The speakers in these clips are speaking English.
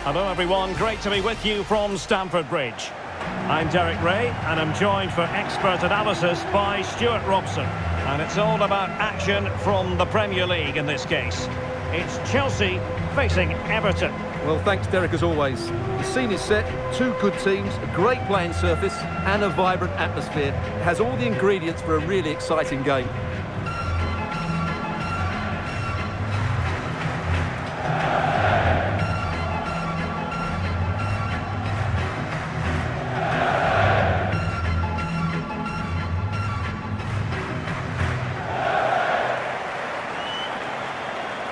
Hello everyone, great to be with you from Stamford Bridge. I'm Derek Ray and I'm joined for expert analysis by Stuart Robson. And it's all about action from the Premier League in this case. It's Chelsea facing Everton. Well, thanks Derek as always. The scene is set, two good teams, a great playing surface and a vibrant atmosphere. It has all the ingredients for a really exciting game.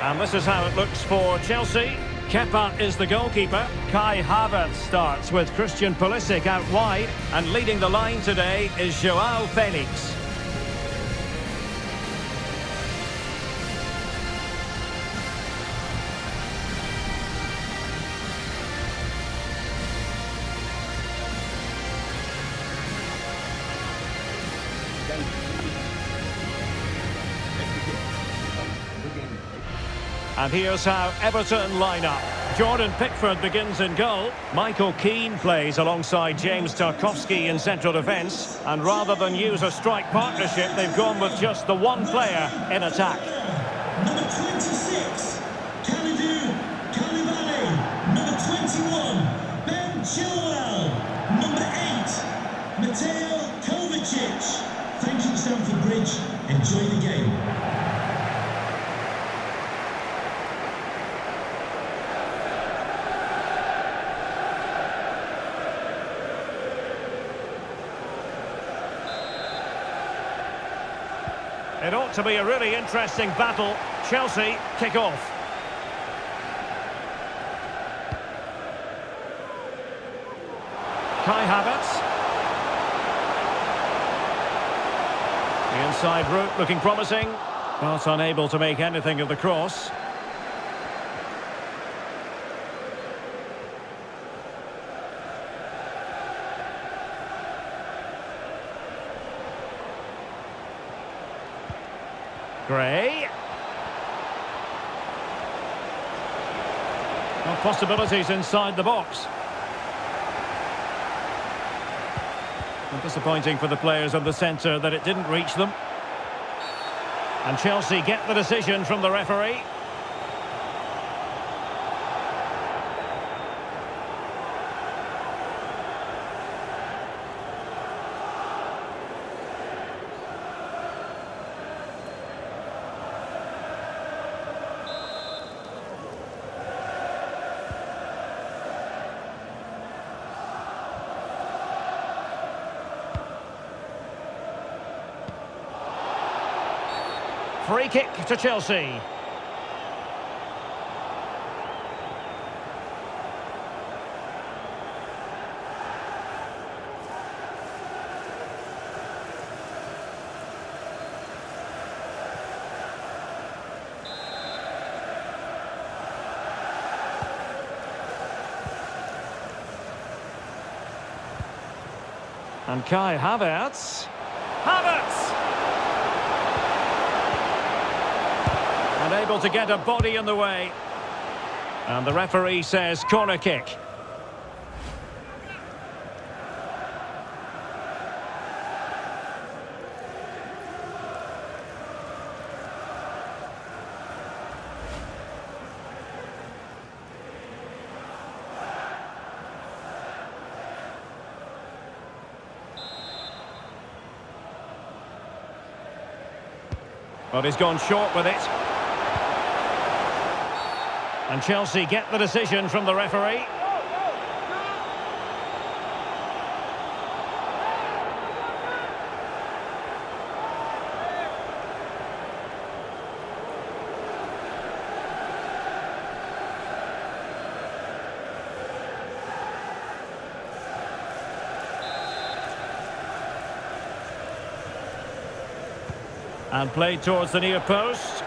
And this is how it looks for Chelsea. Kepa is the goalkeeper. Kai Havertz starts with Christian Pulisic out wide. And leading the line today is Joao Felix. And here's how Everton line up. Jordan Pickford begins in goal. Michael Keane plays alongside James Tarkowski in central defence. And rather than use a strike partnership, they've gone with just the one player in attack. Number 26, Kalidou Koulibaly. Number 21, Ben Chilwell. Number 8, Mateo Kovacic. Thank you, Stamford Bridge. Enjoy the game. It ought to be a really interesting battle. Chelsea kick off. Kai Havertz. The inside route looking promising, but unable to make anything of the cross. Gray. No possibilities inside the box. And disappointing for the players of the centre that it didn't reach them. And Chelsea get the decision from the referee. Free kick to Chelsea. And Kai Havertz. Unable to get a body in the way. And the referee says corner kick. But he's gone short with it. And Chelsea get the decision from the referee. And played towards the near post.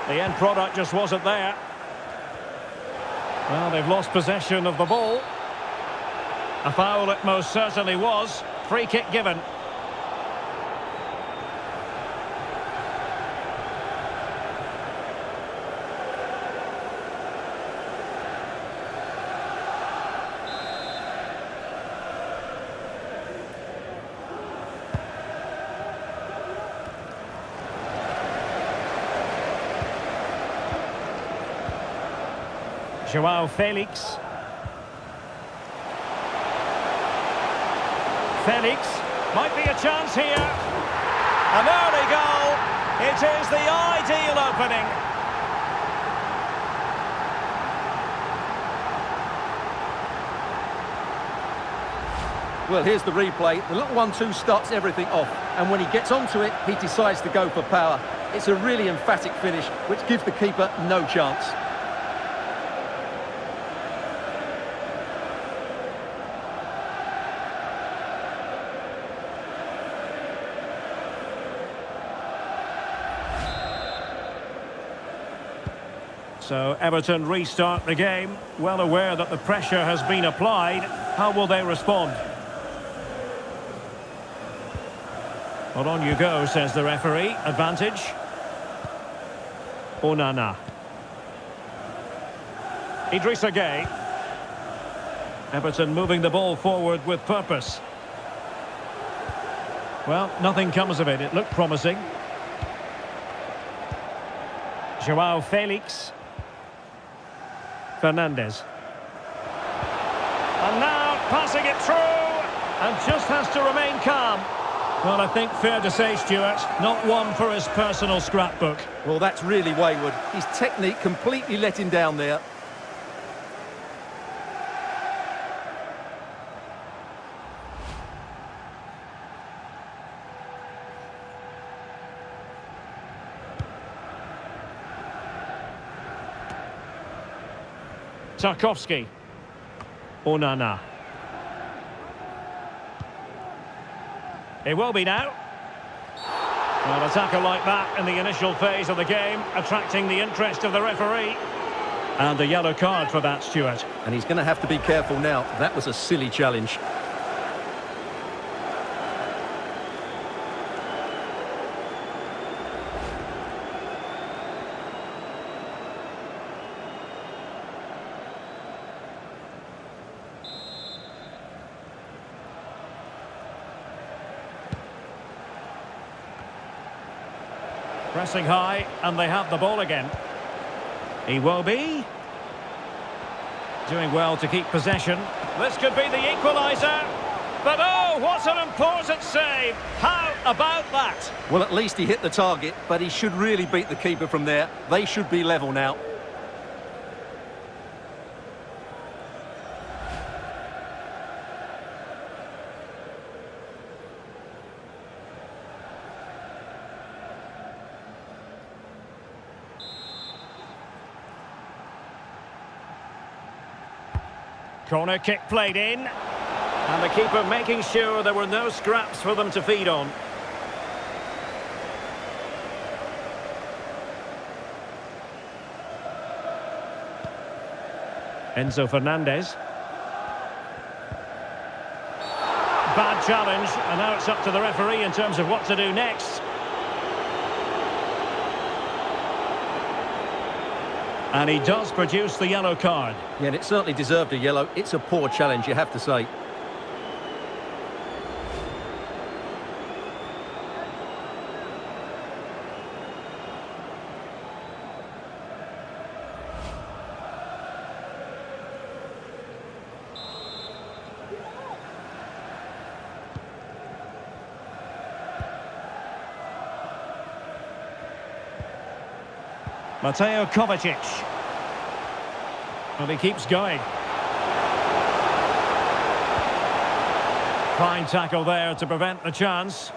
The end product just wasn't there. Well, they've lost possession of the ball. A foul it most certainly was. Free kick given. Joao Felix. Felix, might be a chance here. An early goal. It is the ideal opening. Well, here's the replay. The little 1-2 starts everything off. And when he gets onto it, he decides to go for power. It's a really emphatic finish, which gives the keeper no chance. So Everton restart the game, well aware that the pressure has been applied. How will they respond? Well, on you go, says the referee. Advantage. Onana. Idrissa Gueye. Everton moving the ball forward with purpose. Well, nothing comes of it. It looked promising. Joao Felix. Fernandes. And now passing it through, and just has to remain calm. Well, I think fair to say, Stuart, not one for his personal scrapbook. Well, that's really wayward. His technique completely let him down there. Tarkowski. Onana. It will be now. Well, a tackle like that in the initial phase of the game, attracting the interest of the referee. And a yellow card for that, Stuart. And he's going to have to be careful now. That was a silly challenge. Pressing high, and they have the ball again. Iwobi. Doing well to keep possession. This could be the equaliser. But oh, what an important save. How about that? Well, at least he hit the target, but he should really beat the keeper from there. They should be level now. Corner kick played in. And the keeper making sure there were no scraps for them to feed on. Enzo Fernandez. Bad challenge, and now it's up to the referee in terms of what to do next. And he does produce the yellow card. Yeah, and it certainly deserved a yellow. It's a poor challenge, you have to say. Mateo Kovacic. Well, he keeps going. Fine tackle there to prevent the chance.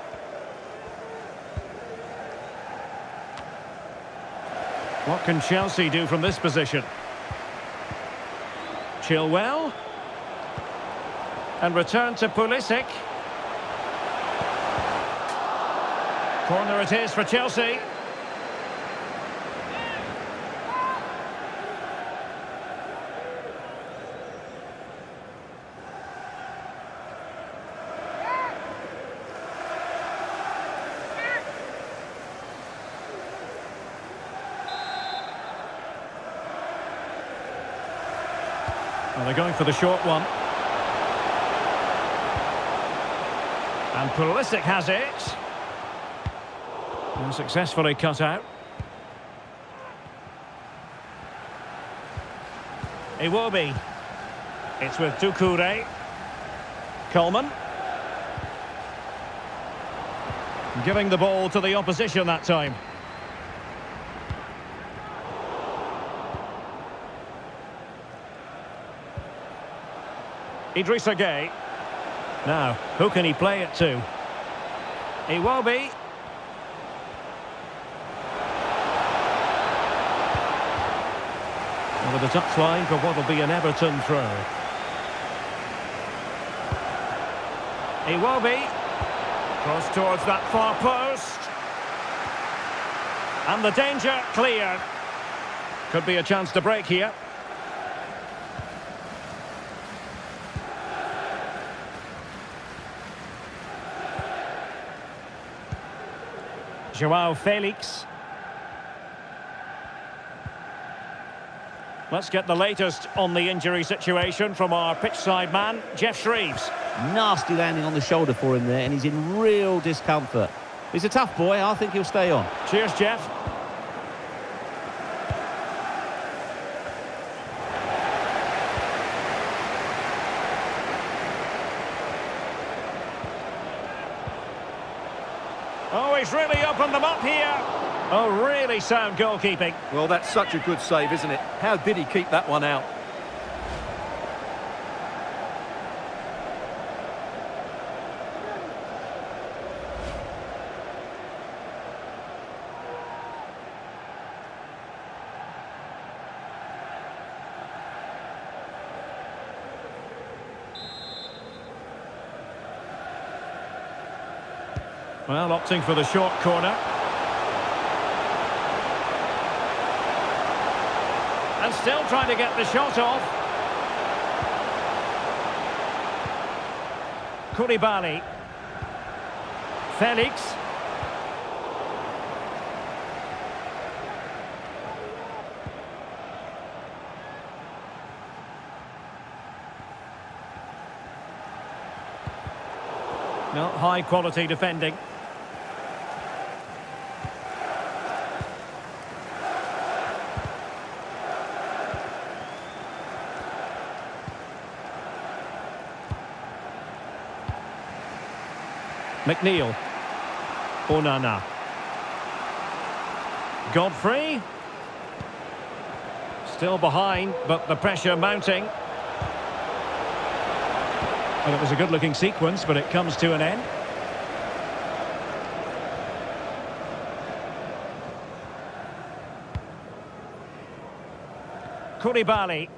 What can Chelsea do from this position? Chilwell. And return to Pulisic. Corner it is for Chelsea. Well, they're going for the short one. And Pulisic has it. And successfully cut out. Iwobi. It's with Doucouré. Coleman. Giving the ball to the opposition that time. Idrissa Gueye. Now, who can he play it to? Iwobi. Over the touchline for what will be an Everton throw. Iwobi. Cross towards that far post. And the danger cleared. Could be a chance to break here. João Felix. Let's get the latest on the injury situation from our pitchside man, Jeff Shreves. Nasty landing on the shoulder for him there, and he's in real discomfort. He's a tough boy. I think he'll stay on. Cheers, Jeff. Oh, he's really opened them up here. Oh, really sound goalkeeping. Well, that's such a good save, isn't it? How did he keep that one out? Well, opting for the short corner. And still trying to get the shot off. Koulibaly. Felix. No, high quality defending. McNeil. Onana. Godfrey. Still behind, but the pressure mounting. And it was a good-looking sequence, but it comes to an end. Koulibaly.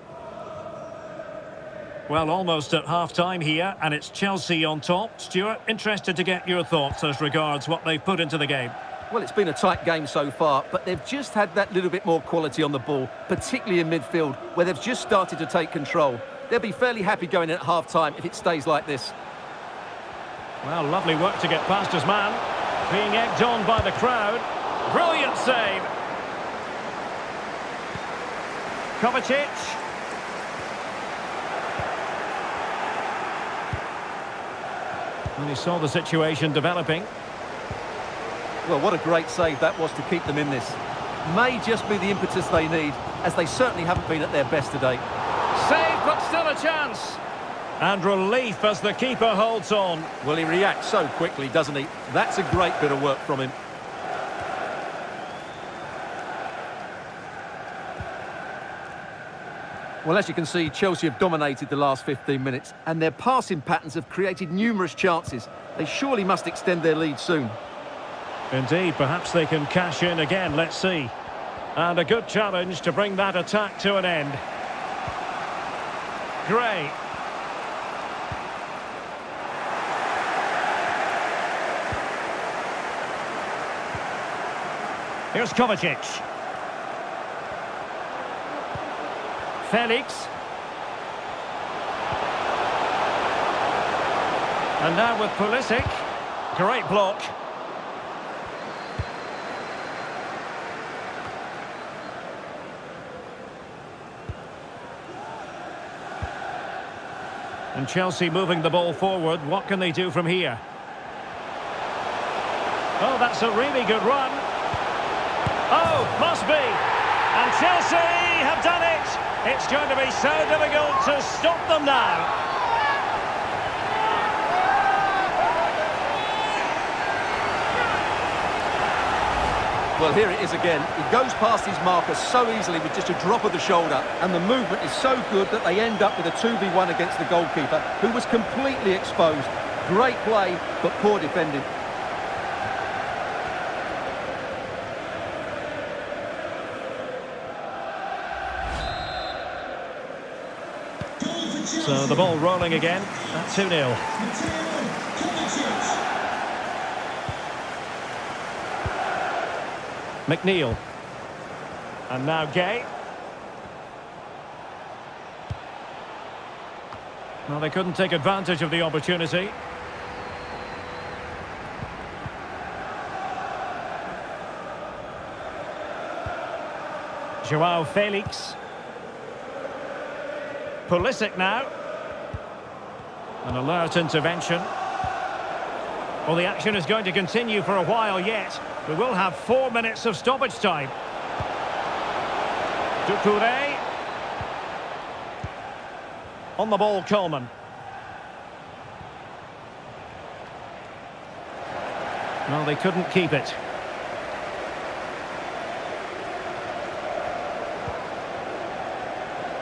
Well, almost at half-time here, and it's Chelsea on top. Stuart, interested to get your thoughts as regards what they've put into the game. Well, it's been a tight game so far, but they've just had that little bit more quality on the ball, particularly in midfield, where they've just started to take control. They'll be fairly happy going in at half-time if it stays like this. Well, lovely work to get past his man. Being egged on by the crowd. Brilliant save. Kovacic. And he saw the situation developing. Well, what a great save that was to keep them in this. May just be the impetus they need, as they certainly haven't been at their best today. Save, but still a chance. And relief as the keeper holds on. Well, he reacts so quickly, doesn't he? That's a great bit of work from him. Well, as you can see, Chelsea have dominated the last 15 minutes, and their passing patterns have created numerous chances. They surely must extend their lead soon. Indeed, perhaps they can cash in again, let's see. And a good challenge to bring that attack to an end. Gray. Here's Kovacic. Felix. And now with Pulisic. Great block. And Chelsea moving the ball forward. What can they do from here? Oh, that's a really good run. Oh, must be. And Chelsea have done it. It's going to be so difficult to stop them now. Well, here it is again. He goes past his marker so easily with just a drop of the shoulder, and the movement is so good that they end up with a 2v1 against the goalkeeper, who was completely exposed. Great play, but poor defending. So the ball rolling again at 2-0. McNeil. And now Gay. Well, they couldn't take advantage of the opportunity. Joao Felix. Pulisic now. An alert intervention. Well, the action is going to continue for a while yet. We will have 4 minutes of stoppage time. Doucouré. On the ball, Coleman. Well, they couldn't keep it.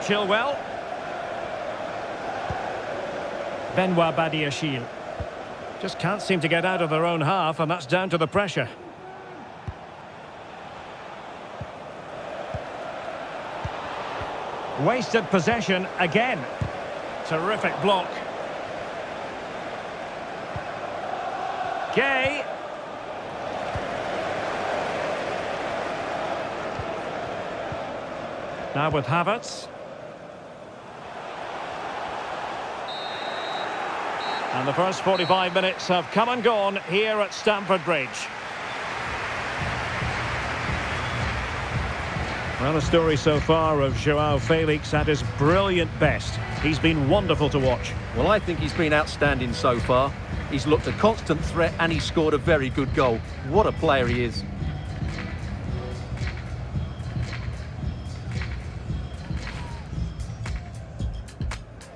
Chilwell. Benoit Badiashile. Just can't seem to get out of their own half, and that's down to the pressure. Wasted possession again. Terrific block. Gay. Now with Havertz. And the first 45 minutes have come and gone here at Stamford Bridge. Well, a story so far of Joao Felix at his brilliant best. He's been wonderful to watch. Well, I think he's been outstanding so far. He's looked a constant threat and he scored a very good goal. What a player he is.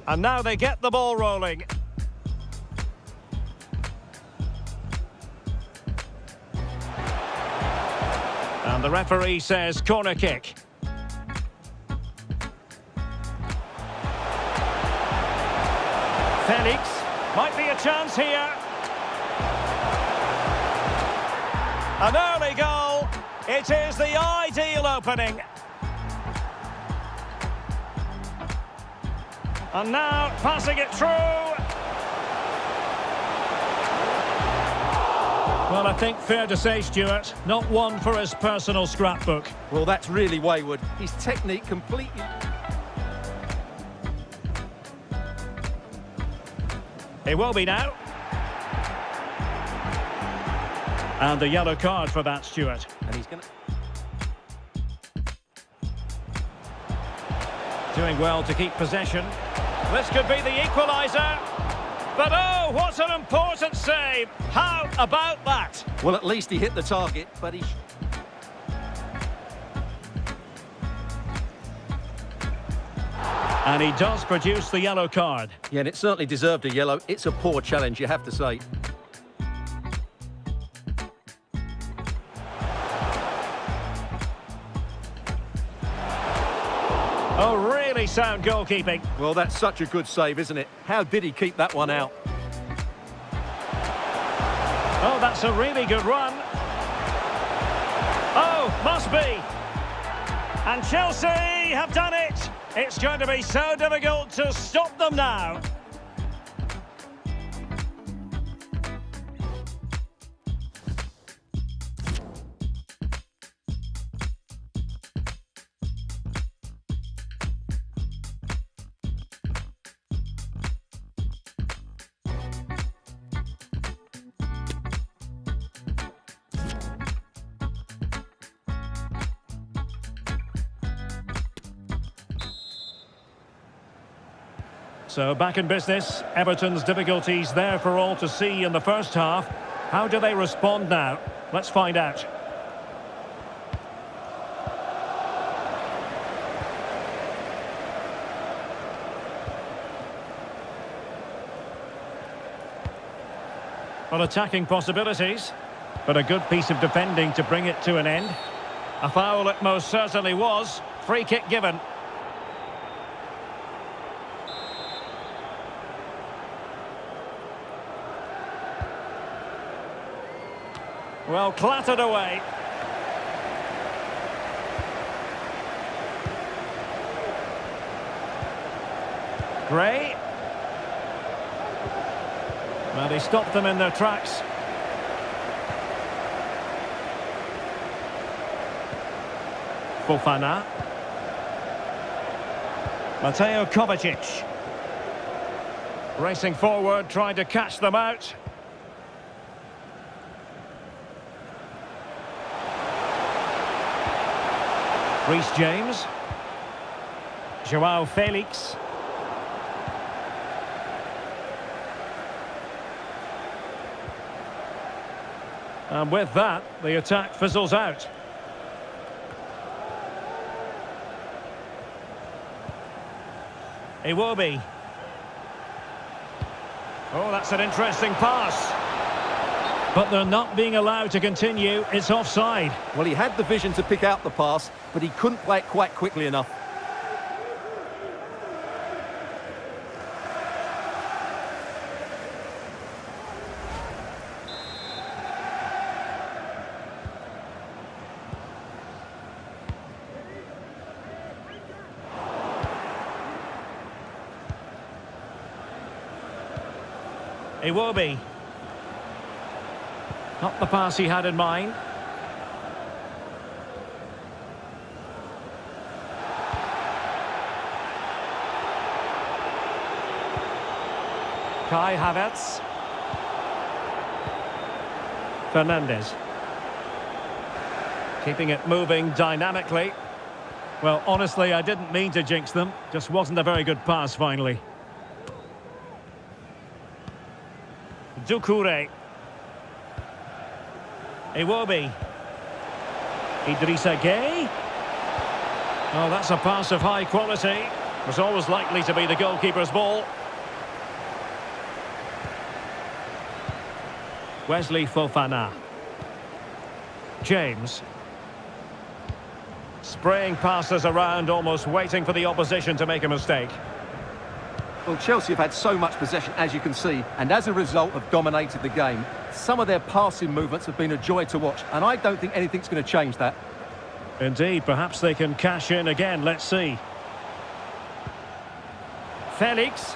And now they get the ball rolling. And the referee says corner kick. Felix, might be a chance here. An early goal. It is the ideal opening. And now passing it through. Well, I think fair to say, Stuart, not one for his personal scrapbook. Well, that's really wayward. His technique completely... It will be now. And the yellow card for that, Stuart. And he's going to... Doing well to keep possession. This could be the equaliser. But oh, what an important save. How about that? Well, at least he hit the target, but he... And he does produce the yellow card. Yeah, and it certainly deserved a yellow. It's a poor challenge, you have to say. Oh, really sound goalkeeping. Well, that's such a good save, isn't it? How did he keep that one out? Oh, that's a really good run. Oh, must be. And Chelsea have done it. It's going to be so difficult to stop them now. So back in business, Everton's difficulties there for all to see in the first half. How do they respond now? Let's find out. Well, attacking possibilities, but a good piece of defending to bring it to an end. A foul it most certainly was. Free kick given. Well, clattered away. Gray. Well, he stopped them in their tracks. Fofana. Mateo Kovacic. Racing forward, trying to catch them out. Reece James. Joao Felix. And with that, the attack fizzles out. Iwobi. Oh, that's an interesting pass. But they're not being allowed to continue. It's offside. Well, he had the vision to pick out the pass, but he couldn't play it quite quickly enough. Iwobi. Not the pass he had in mind. Kai Havertz. Fernandes. Keeping it moving dynamically. Well, honestly, I didn't mean to jinx them. Just wasn't a very good pass finally. Doucouré. Iwobi. Idrissa Gueye. Oh, that's a pass of high quality. Was always likely to be the goalkeeper's ball. Wesley Fofana. James. Spraying passes around, almost waiting for the opposition to make a mistake. Well, Chelsea have had so much possession, as you can see, and as a result have dominated the game. Some of their passing movements have been a joy to watch, and I don't think anything's going to change that. Indeed, perhaps they can cash in again. Let's see. Felix.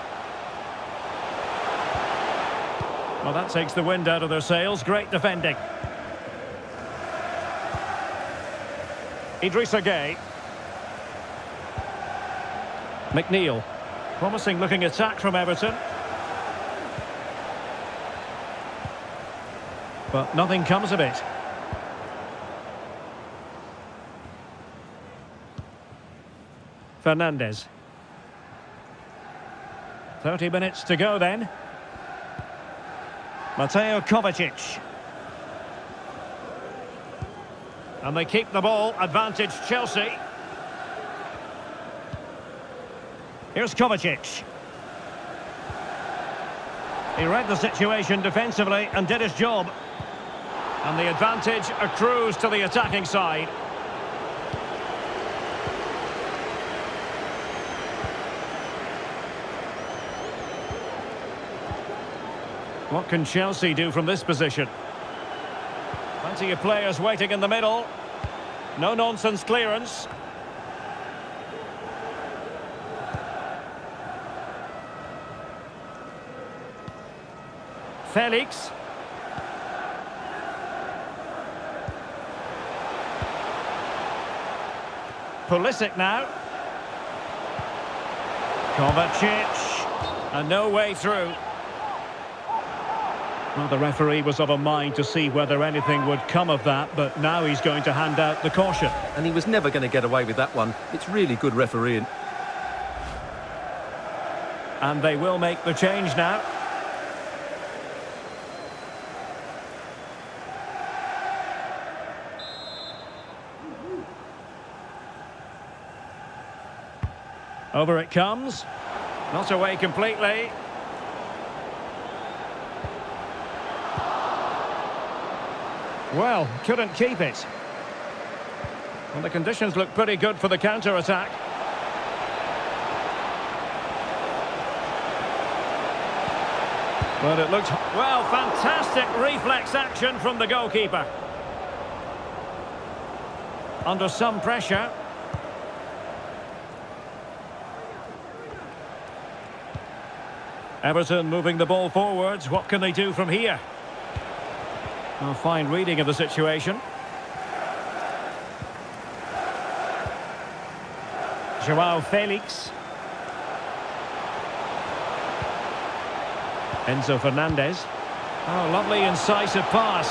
Well, that takes the wind out of their sails. Great defending. Idrissa Gueye. McNeil. Promising looking attack from Everton. But nothing comes of it. Fernandes. 30 minutes to go then. Mateo Kovacic. And they keep the ball. Advantage Chelsea. Here's Kovacic. He read the situation defensively and did his job. And the advantage accrues to the attacking side. What can Chelsea do from this position? Plenty of players waiting in the middle. No-nonsense clearance. Felix. Pulisic now. Kovacic. And no way through. Well, the referee was of a mind to see whether anything would come of that, but now he's going to hand out the caution. And he was never going to get away with that one. It's really good refereeing. And they will make the change now. Over it comes. Not away completely. Well, couldn't keep it. Well, the conditions look pretty good for the counter-attack. But it looks... Well, fantastic reflex action from the goalkeeper. Under some pressure. Everton moving the ball forwards. What can they do from here? A fine reading of the situation. João Felix. Enzo Fernandez. Oh, lovely incisive pass.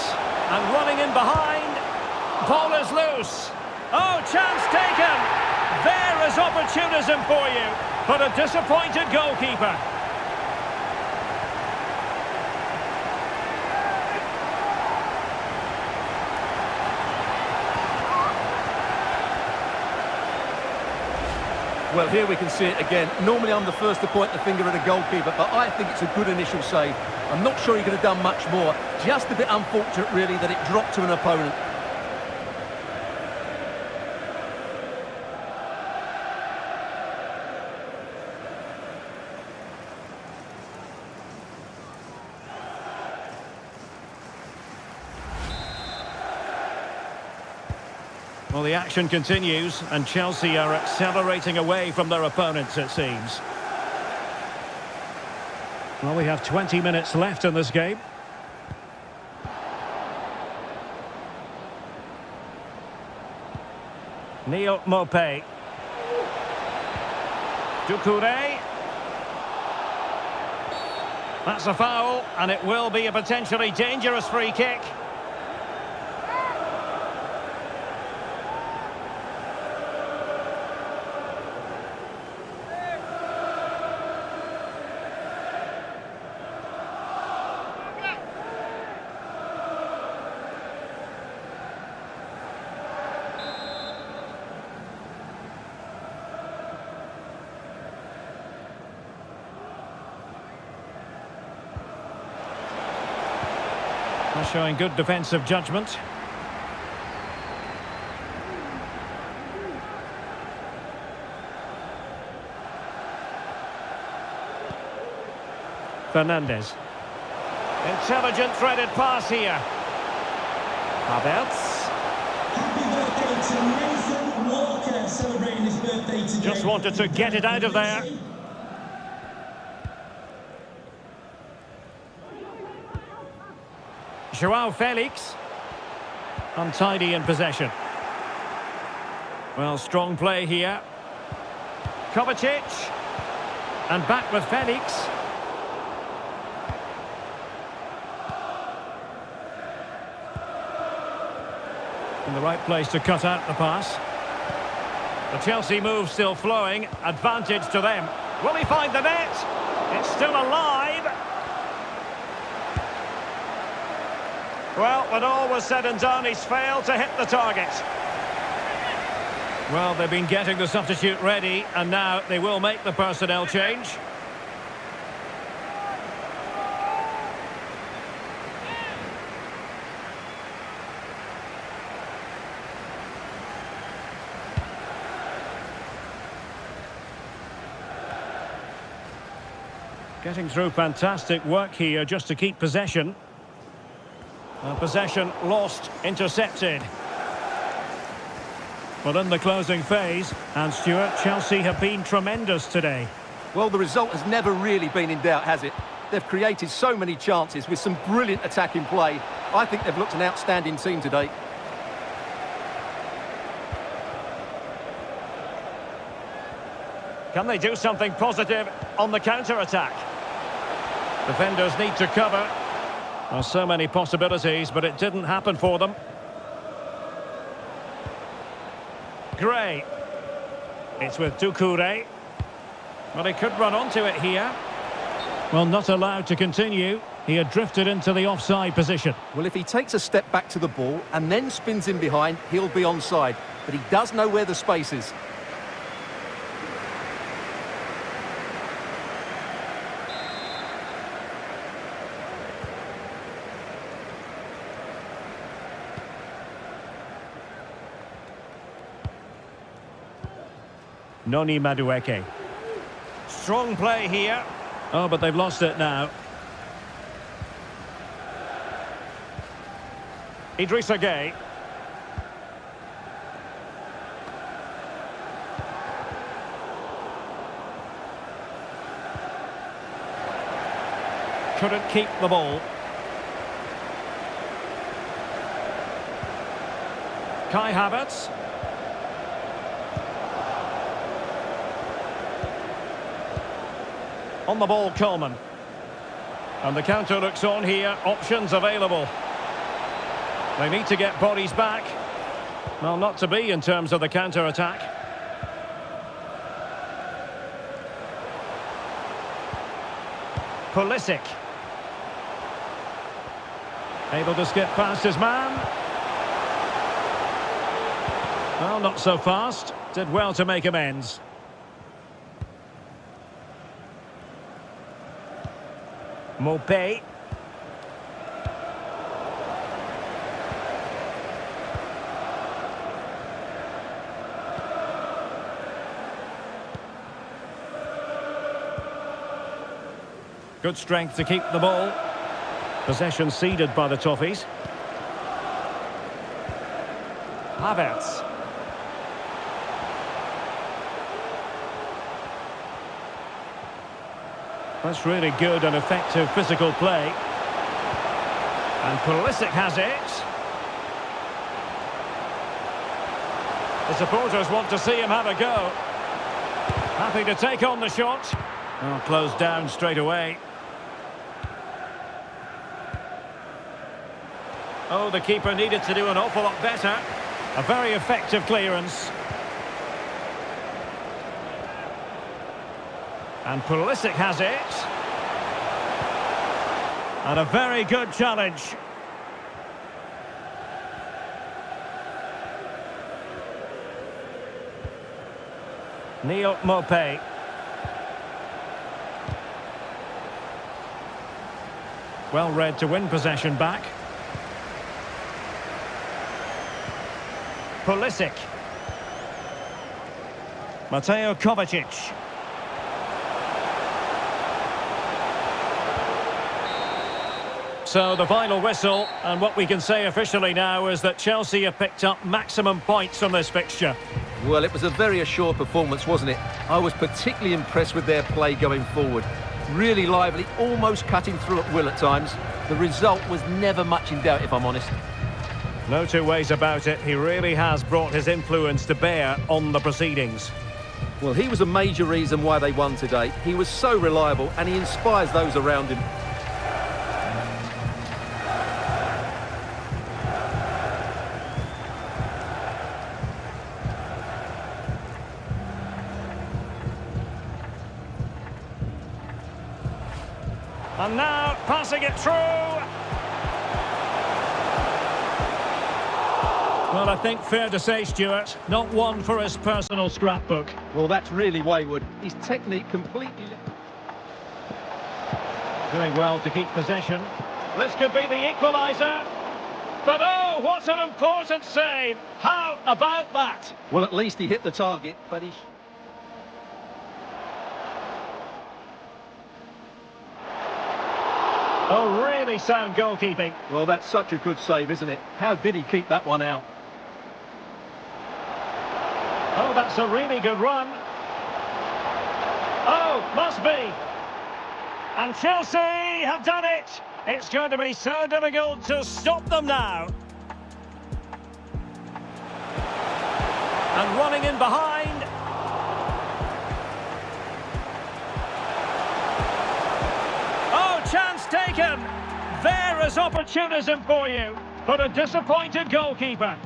And running in behind. Ball is loose. Oh, chance taken. There is opportunism for you. But a disappointed goalkeeper. Well, here we can see it again. Normally I'm the first to point the finger at a goalkeeper, but I think it's a good initial save. I'm not sure he could have done much more. Just a bit unfortunate, really, that it dropped to an opponent. Well, the action continues, and Chelsea are accelerating away from their opponents, it seems. Well, we have 20 minutes left in this game. Neil Maupay. Doucouré. That's a foul, and it will be a potentially dangerous free kick. Showing good defensive judgment. Fernandez. Intelligent threaded pass here. Havertz. Happy birthday to Nathan Walker, celebrating his birthday today. Just wanted to get it out of there. João Felix. Untidy in possession. Well, strong play here. Kovacic. And back with Felix. In the right place to cut out the pass. The Chelsea move still flowing. Advantage to them. Will he find the net? It's still alive. Well, when all was said and done, he's failed to hit the target. Well, they've been getting the substitute ready, and now they will make the personnel change. Getting through fantastic work here just to keep possession. Possession lost, intercepted. But in the closing phase, and Stuart, Chelsea have been tremendous today. Well, the result has never really been in doubt, has it? They've created so many chances with some brilliant attacking play. I think they've looked an outstanding team today. Can they do something positive on the counter-attack? Defenders need to cover. Well, so many possibilities, but it didn't happen for them. Gray. It's with Doucouré. Well, he could run onto it here. Well, not allowed to continue. He had drifted into the offside position. Well, if he takes a step back to the ball and then spins in behind, he'll be onside. But he does know where the space is. Noni Madueke. Strong play here. Oh, but they've lost it now. Idrissa Gueye. Couldn't keep the ball. Kai Havertz. On the ball, Coleman. And the counter looks on here. Options available. They need to get bodies back. Well, not to be in terms of the counter-attack. Pulisic. Able to skip past his man. Well, not so fast. Did well to make amends. Mopé. Good strength to keep the ball. Possession ceded by the Toffees. Havertz. That's really good and effective physical play. And Pulisic has it. The supporters want to see him have a go. Happy to take on the shot. Oh, closed down straight away. Oh, the keeper needed to do an awful lot better. A very effective clearance. And Pulisic has it. And a very good challenge. Neil Mopé. Well read to win possession back. Pulisic. Mateo Kovacic. So the final whistle, and what we can say officially now is that Chelsea have picked up maximum points from this fixture. Well, it was a very assured performance, wasn't it? I was particularly impressed with their play going forward. Really lively, almost cutting through at will at times. The result was never much in doubt, if I'm honest. No two ways about it. He really has brought his influence to bear on the proceedings. Well, he was a major reason why they won today. He was so reliable and he inspires those around him. And now, passing it through. Well, I think fair to say, Stuart, not one for his personal scrapbook. Well, that's really wayward. His technique completely... Doing well to keep possession. This could be the equaliser. But oh, what an important save. How about that? Well, at least he hit the target, but he... Oh, really sound goalkeeping. Well, that's such a good save, isn't it? How did he keep that one out? Oh, that's a really good run. Oh, must be. And Chelsea have done it. It's going to be so difficult to stop them now. And running in behind. Oh, chance taken. There is opportunism for you, but a disappointed goalkeeper.